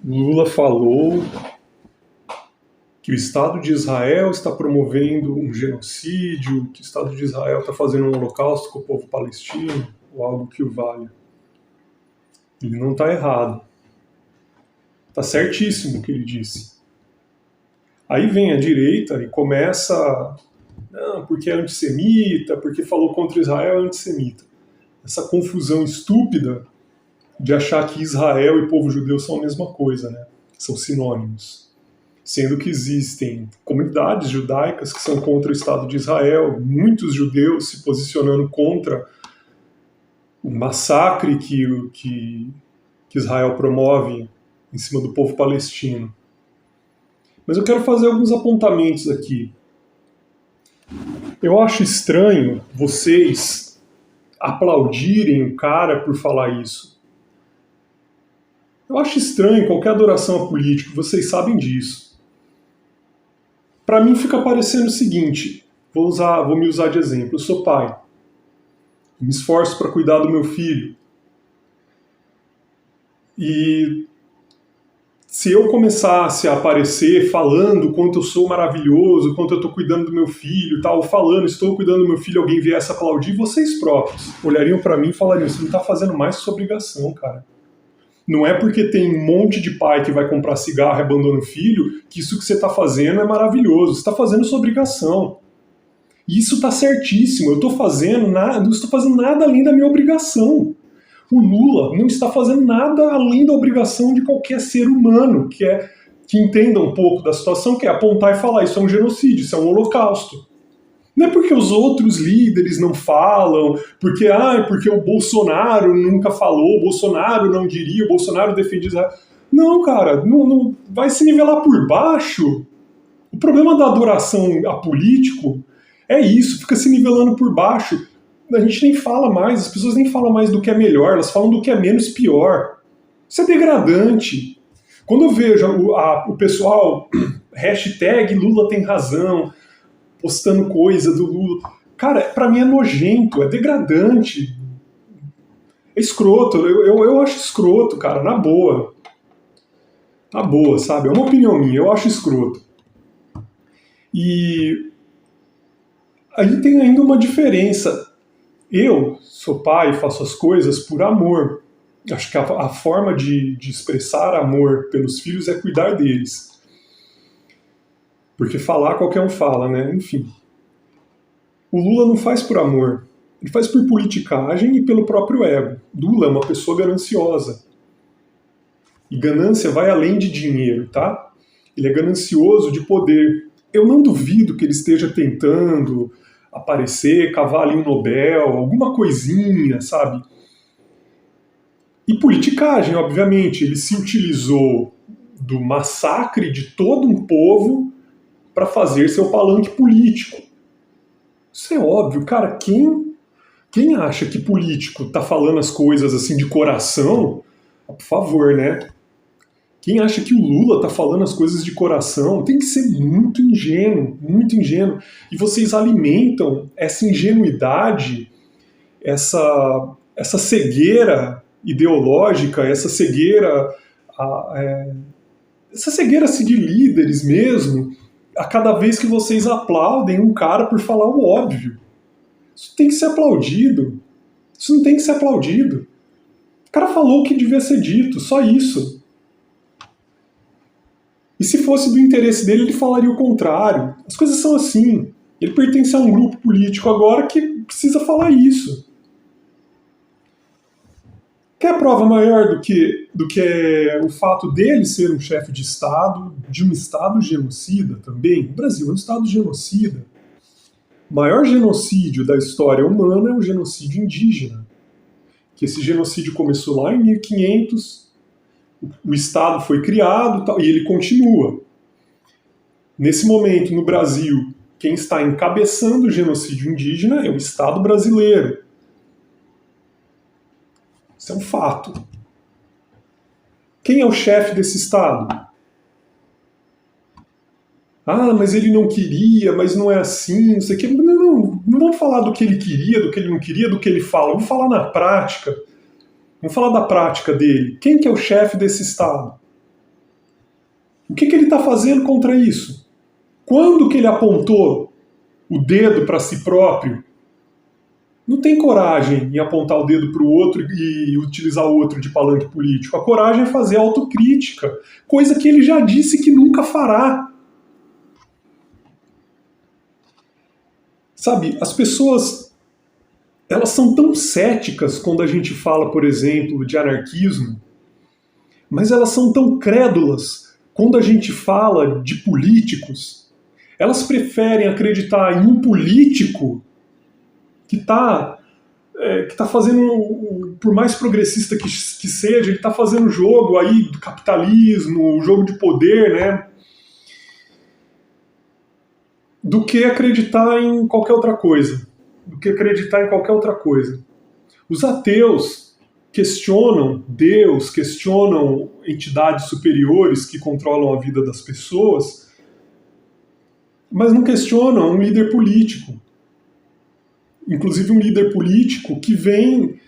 Lula falou que o Estado de Israel está promovendo um genocídio, que o Estado de Israel está fazendo um holocausto com o povo palestino, ou algo que o valha. Ele não está errado. Está certíssimo o que ele disse. Aí vem a direita e começa, não, porque é antissemita, porque falou contra Israel é antissemita. Essa confusão estúpida de achar que Israel e povo judeu são a mesma coisa, né? São sinônimos. Sendo que existem comunidades judaicas que são contra o Estado de Israel, muitos judeus se posicionando contra o massacre que Israel promove em cima do povo palestino. Mas eu quero fazer alguns apontamentos aqui. Eu acho estranho vocês aplaudirem o cara por falar isso. Eu acho estranho qualquer adoração a político, vocês sabem disso. Para mim fica parecendo o seguinte, vou me usar de exemplo, eu sou pai, eu me esforço para cuidar do meu filho, e se eu começasse a aparecer falando quanto eu sou maravilhoso, quanto eu estou cuidando do meu filho, tal, falando, estou cuidando do meu filho, alguém viesse aplaudir, vocês próprios olhariam para mim e falariam, você não está fazendo mais que sua obrigação, cara. Não é porque tem um monte de pai que vai comprar cigarro e abandona o filho que isso que você está fazendo é maravilhoso. Você está fazendo sua obrigação. E isso está certíssimo. Eu não estou fazendo nada além da minha obrigação. O Lula não está fazendo nada além da obrigação de qualquer ser humano que entenda um pouco da situação, que é apontar e falar isso é um genocídio, isso é um holocausto. Não é porque os outros líderes não falam, porque o Bolsonaro nunca falou, o Bolsonaro não diria, o Bolsonaro defendia Israel. Não, cara, não vai se nivelar por baixo. O problema da adoração a político é isso, fica se nivelando por baixo. A gente nem fala mais, as pessoas nem falam mais do que é melhor, elas falam do que é menos pior. Isso é degradante. Quando eu vejo o pessoal, hashtag Lula tem razão, postando coisa do Lula. Cara, pra mim é nojento, é degradante. É escroto, eu acho escroto, cara, na boa. Na boa, sabe? É uma opinião minha, eu acho escroto. E aí tem ainda uma diferença. Eu sou pai, faço as coisas por amor. Acho que a forma de expressar amor pelos filhos é cuidar deles. Porque falar qualquer um fala, né? Enfim. O Lula não faz por amor. Ele faz por politicagem e pelo próprio ego. Lula é uma pessoa gananciosa. E ganância vai além de dinheiro, tá? Ele é ganancioso de poder. Eu não duvido que ele esteja tentando aparecer, cavar ali um Nobel, alguma coisinha, sabe? E politicagem, obviamente. Ele se utilizou do massacre de todo um povo para fazer seu palanque político. Isso é óbvio, cara. Quem acha que político tá falando as coisas assim de coração, por favor, né? Quem acha que o Lula tá falando as coisas de coração tem que ser muito ingênuo, muito ingênuo. E vocês alimentam essa ingenuidade, essa cegueira ideológica, essa cegueira assim, de líderes mesmo, a cada vez que vocês aplaudem um cara por falar o óbvio. Isso tem que ser aplaudido. Isso não tem que ser aplaudido. O cara falou o que devia ser dito, só isso. E se fosse do interesse dele, ele falaria o contrário. As coisas são assim. Ele pertence a um grupo político agora que precisa falar isso. Quer prova maior do que o fato dele ser um chefe de Estado, de um Estado genocida também? O Brasil é um Estado genocida. O maior genocídio da história humana é o genocídio indígena. Que esse genocídio começou lá em 1500, o Estado foi criado e ele continua. Nesse momento, no Brasil, quem está encabeçando o genocídio indígena é o Estado brasileiro. Isso é um fato. Quem é o chefe desse Estado? Mas ele não queria, mas não é assim, não sei o quê. Não vamos falar do que ele queria, do que ele não queria, do que ele fala. Vamos falar na prática. Vamos falar da prática dele. Quem que é o chefe desse Estado? O que ele está fazendo contra isso? Quando que ele apontou o dedo para si próprio? Não tem coragem em apontar o dedo para o outro e utilizar o outro de palanque político. A coragem é fazer autocrítica, coisa que ele já disse que nunca fará. Sabe, as pessoas, elas são tão céticas quando a gente fala, por exemplo, de anarquismo, mas elas são tão crédulas quando a gente fala de políticos. Elas preferem acreditar em um político que está fazendo, por mais progressista que seja, ele está fazendo jogo aí do capitalismo, jogo de poder, né? Do que acreditar em qualquer outra coisa. Os ateus questionam Deus, questionam entidades superiores que controlam a vida das pessoas, mas não questionam um líder político. Inclusive um líder político que vem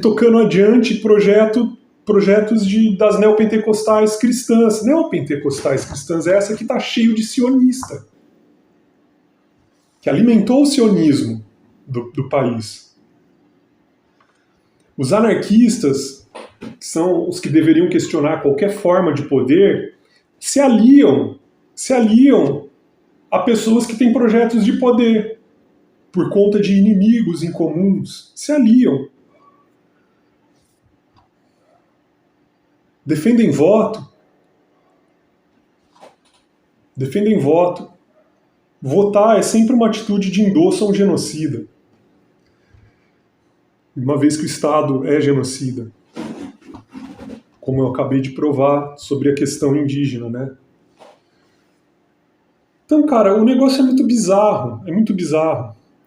tocando adiante projetos das neopentecostais cristãs. Neopentecostais cristãs é essa que está cheio de sionista, que alimentou o sionismo do país. Os anarquistas, que são os que deveriam questionar qualquer forma de poder, se aliam a pessoas que têm projetos de poder, por conta de inimigos incomuns, se aliam. Defendem voto. Votar é sempre uma atitude de endosso a um genocida. Uma vez que o Estado é genocida. Como eu acabei de provar sobre a questão indígena, né? Então, cara, o negócio é muito bizarro.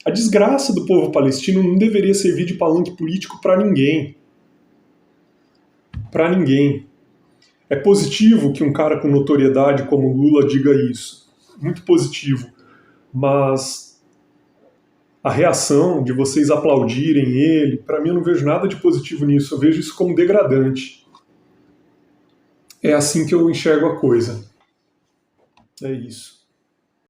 A desgraça do povo palestino não deveria servir de palanque político para ninguém. É positivo que um cara com notoriedade como Lula diga isso. Muito positivo. Mas a reação de vocês aplaudirem ele, para mim eu não vejo nada de positivo nisso. Eu vejo isso como degradante. É assim que eu enxergo a coisa. É isso.